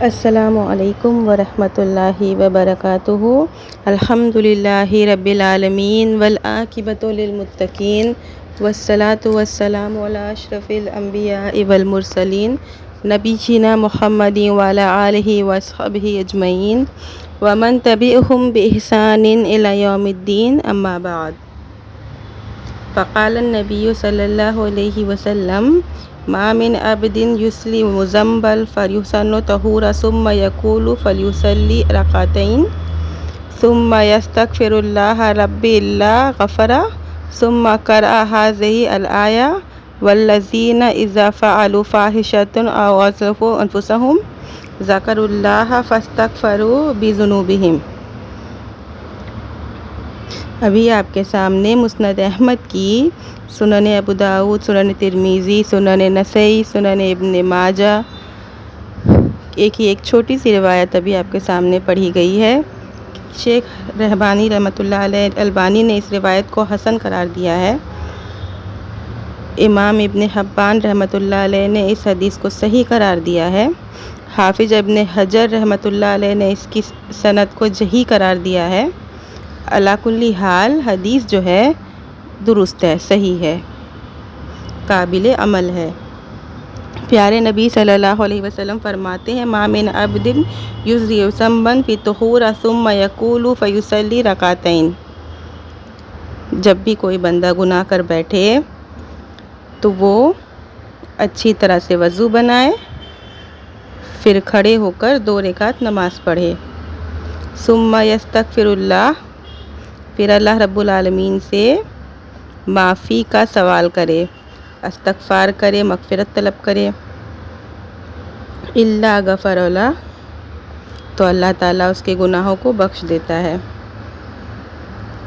السلام علیکم ورحمۃ اللہ وبرکاتہ۔ الحمدللہ رب العالمین والعاقبۃ للمتقین والصلاة والسلام علی اشرف الانبیاء والمرسلین نبینا محمد وعلی آلہ وصحبہ اجمعین ومن تبعہم بإحسان الی یوم الدین، اما بعد۔ فقال النبی صلی اللہ علیہ وسلم: ما من عبد یسلم ذنبا فیحسن طہور ثم یقول فلیصلی رکعتین ثم یستغفر اللہ رب اللہ غفر ثم قرأ هذه الآیة والذین اذا فعلوا فاحشۃ او ظلموا انفسهم ذکروا اللہ فاستغفروا بذنوبہم۔ ابھی آپ کے سامنے مسند احمد کی، سنن ابو داؤد، سنن ترمذی، سنن نسائی، سنن ابن ماجہ، ایک چھوٹی سی روایت ابھی آپ کے سامنے پڑھی گئی ہے۔ شیخ رحبانی رحمۃ اللہ علیہ البانی نے اس روایت کو حسن قرار دیا ہے۔ امام ابن حبان رحمۃ اللہ علیہ نے اس حدیث کو صحیح قرار دیا ہے۔ حافظ ابن حجر رحمۃ اللہ علیہ نے اس کی سند کو صحیح قرار دیا ہے۔ علی کل حال حدیث جو ہے درست ہے، صحیح ہے، قابل عمل ہے۔ پیارے نبی صلی اللہ علیہ وسلم فرماتے ہیں: ما من عبد یذنب ذنبا فی طہور ثم یقول فیصلی رکعتین۔ جب بھی کوئی بندہ گناہ کر بیٹھے تو وہ اچھی طرح سے وضو بنائے، پھر کھڑے ہو کر 2 رکعت نماز پڑھے، ثم یستغفر اللہ، پھر اللہ رب العالمین سے معافی کا سوال کرے، استغفار کرے، مغفرت طلب کرے، اللہ غفر اللہ، تو اللہ تعالیٰ اس کے گناہوں کو بخش دیتا ہے۔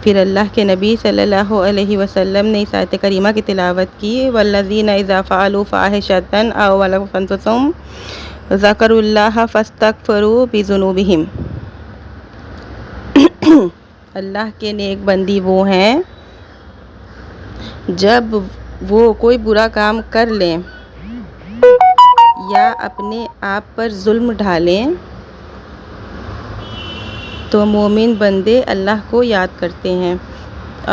پھر اللہ کے نبی صلی اللہ علیہ وسلم نے اس آیت کریمہ کی تلاوت کی: والذین اذا فعلوا فاحشۃ او ظلموا انفسهم ذکروا اللہ فاستغفروا بذنوبہم۔ اللہ کے نیک بندی وہ ہیں جب وہ کوئی برا کام کر لیں یا اپنے آپ پر ظلم ڈھالیں تو مومن بندے اللہ کو یاد کرتے ہیں،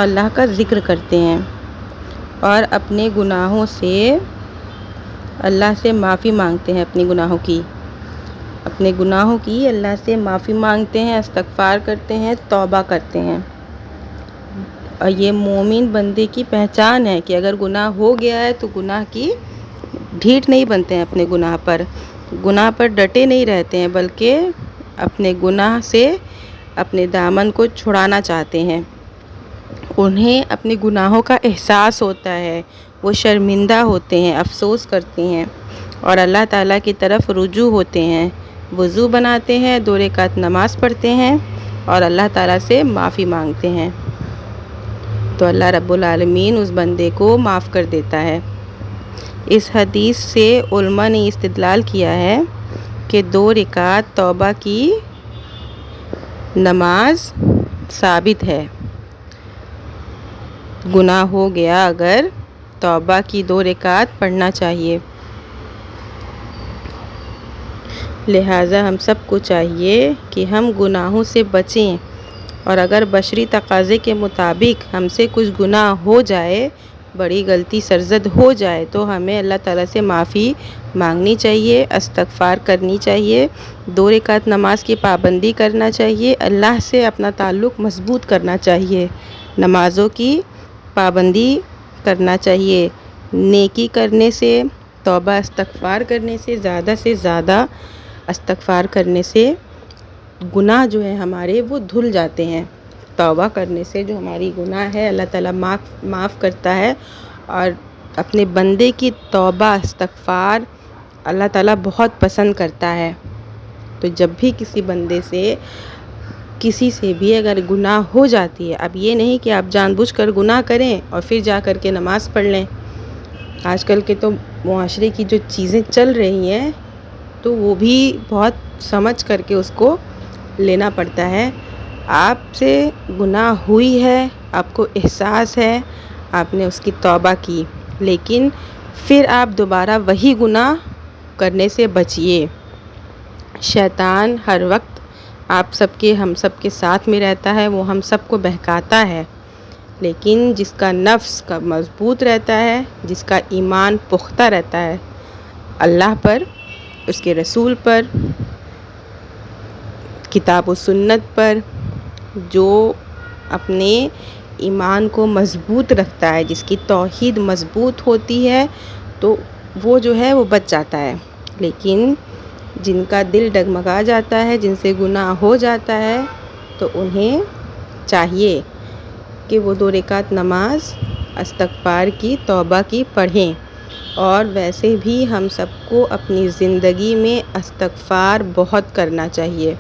اللہ کا ذکر کرتے ہیں اور اپنے گناہوں سے اللہ سے معافی مانگتے ہیں، اپنے گناہوں کی اللہ سے معافی مانگتے ہیں، استغفار کرتے ہیں، توبہ کرتے ہیں۔ اور یہ مومن بندے کی پہچان ہے کہ اگر گناہ ہو گیا ہے تو گناہ کی ڈھیٹ نہیں بنتے ہیں، اپنے گناہ پر ڈٹے نہیں رہتے ہیں، بلکہ اپنے گناہ سے اپنے دامن کو چھڑانا چاہتے ہیں۔ انہیں اپنے گناہوں کا احساس ہوتا ہے، وہ شرمندہ ہوتے ہیں، افسوس کرتے ہیں اور اللہ تعالیٰ کی طرف رجوع ہوتے ہیں، وضو بناتے ہیں، 2 رکعت نماز پڑھتے ہیں اور اللہ تعالیٰ سے معافی مانگتے ہیں، تو اللہ رب العالمین اس بندے کو معاف کر دیتا ہے۔ اس حدیث سے علماء نے استدلال کیا ہے کہ 2 رکعت توبہ کی نماز ثابت ہے۔ گناہ ہو گیا اگر توبہ کی 2 رکعت پڑھنا چاہیے۔ لہٰذا ہم سب کو چاہیے کہ ہم گناہوں سے بچیں، اور اگر بشری تقاضے کے مطابق ہم سے کچھ گناہ ہو جائے، بڑی غلطی سرزد ہو جائے، تو ہمیں اللہ تعالیٰ سے معافی مانگنی چاہیے، استغفار کرنی چاہیے، 2 رکعت نماز کی پابندی کرنا چاہیے، اللہ سے اپنا تعلق مضبوط کرنا چاہیے، نمازوں کی پابندی کرنا چاہیے، نیکی کرنے سے، توبہ استغفار کرنے سے زیادہ استغفار کرنے سے گناہ جو ہے ہمارے وہ دھل جاتے ہیں۔ توبہ کرنے سے جو ہماری گناہ ہے اللہ تعالیٰ معاف کرتا ہے، اور اپنے بندے کی توبہ استغفار اللہ تعالیٰ بہت پسند کرتا ہے۔ تو جب بھی کسی بندے سے کسی سے بھی اگر گناہ ہو جاتی ہے، اب یہ نہیں کہ آپ جان بوجھ کر گناہ کریں اور پھر جا کر کے نماز پڑھ لیں۔ آج کل کے تو معاشرے کی جو چیزیں چل رہی ہیں تو وہ بھی بہت سمجھ کر کے اس کو لینا پڑتا ہے۔ آپ سے گناہ ہوئی ہے، آپ کو احساس ہے، آپ نے اس کی توبہ کی، لیکن پھر آپ دوبارہ وہی گناہ کرنے سے بچیے۔ شیطان ہر وقت آپ سب کے ہم سب کے ساتھ میں رہتا ہے، وہ ہم سب کو بہکاتا ہے، لیکن جس کا نفس کا مضبوط رہتا ہے، جس کا ایمان پختہ رہتا ہے اللہ پر، اس کے رسول پر، کتاب و سنت پر، جو اپنے ایمان کو مضبوط رکھتا ہے، جس کی توحید مضبوط ہوتی ہے، تو وہ جو ہے وہ بچ جاتا ہے۔ لیکن جن کا دل ڈگمگا جاتا ہے، جن سے گناہ ہو جاتا ہے، تو انہیں چاہیے کہ وہ 2 رکعت نماز استغفار کی، توبہ کی پڑھیں۔ اور ویسے بھی ہم سب کو اپنی زندگی میں استغفار بہت کرنا چاہیے۔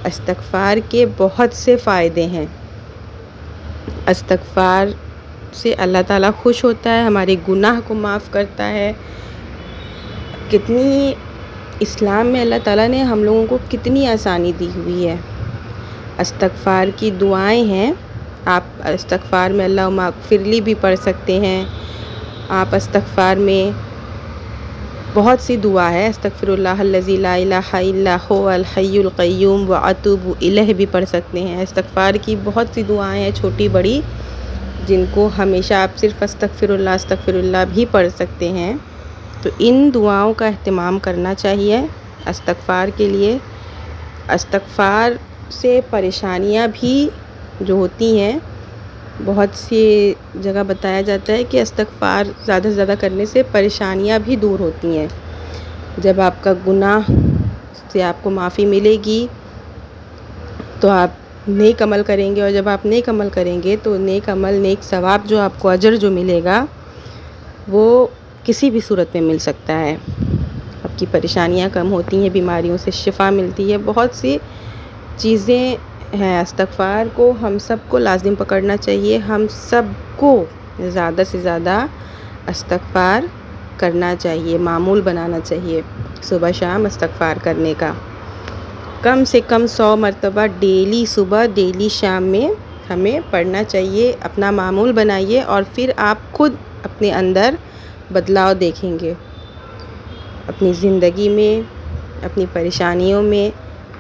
استغفار کے بہت سے فائدے ہیں۔ استغفار سے اللہ تعالیٰ خوش ہوتا ہے، ہمارے گناہ کو معاف کرتا ہے۔ کتنی اسلام میں اللہ تعالیٰ نے ہم لوگوں کو کتنی آسانی دی ہوئی ہے۔ استغفار کی دعائیں ہیں، آپ استغفار میں اللہم اغفر لی بھی پڑھ سکتے ہیں۔ آپ استغفار میں بہت سی دعا ہے، استغفر اللہ الذی لا الہ الا هو الحی القیوم واتوب الیہ بھی پڑھ سکتے ہیں۔ استغفار کی بہت سی دعائیں ہیں چھوٹی بڑی، جن کو ہمیشہ آپ صرف استغفر اللہ بھی پڑھ سکتے ہیں۔ تو ان دعاؤں کا اہتمام کرنا چاہیے استغفار کے لیے۔ استغفار سے پریشانیاں بھی جو ہوتی ہیں، بہت سی جگہ بتایا جاتا ہے کہ استغفار زیادہ سے زیادہ کرنے سے پریشانیاں بھی دور ہوتی ہیں۔ جب آپ کا گناہ سے آپ کو معافی ملے گی تو آپ نیک عمل کریں گے، اور جب آپ نیک عمل کریں گے تو نیک عمل، نیک ثواب جو آپ کو اجر جو ملے گا، وہ کسی بھی صورت میں مل سکتا ہے۔ آپ کی پریشانیاں کم ہوتی ہیں، بیماریوں سے شفا ملتی ہے، بہت سی چیزیں ہیں۔ استغفار کو ہم سب کو لازم پکڑنا چاہیے، ہم سب کو زیادہ سے زیادہ استغفار کرنا چاہیے، معمول بنانا چاہیے صبح شام استغفار کرنے کا۔ کم سے کم 100 مرتبہ ڈیلی صبح ڈیلی شام میں ہمیں پڑھنا چاہیے، اپنا معمول بنائیے، اور پھر آپ خود اپنے اندر بدلاؤ دیکھیں گے، اپنی زندگی میں، اپنی پریشانیوں میں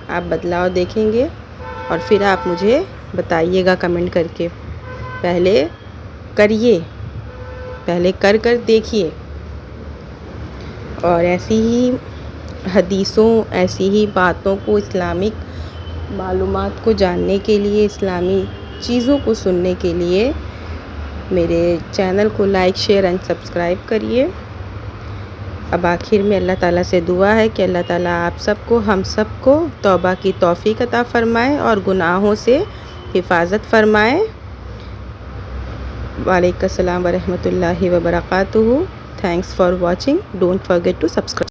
آپ بدلاؤ دیکھیں گے، اور پھر آپ مجھے بتائیے گا کمنٹ کر کے۔ پہلے کریے، پہلے کر دیکھیے، اور ایسی ہی حدیثوں، ایسی ہی باتوں کو، اسلامک معلومات کو جاننے کے لیے، اسلامی چیزوں کو سننے کے لیے میرے چینل کو لائک، شیئر اینڈ سبسکرائب کریے۔ اب آخر میں اللہ تعالیٰ سے دعا ہے کہ اللہ تعالیٰ آپ سب کو، ہم سب کو توبہ کی توفیق عطا فرمائے اور گناہوں سے حفاظت فرمائے۔ وعلیکم السلام ورحمۃ اللہ وبرکاتہ۔ Thanks for watching. Don't forget to subscribe.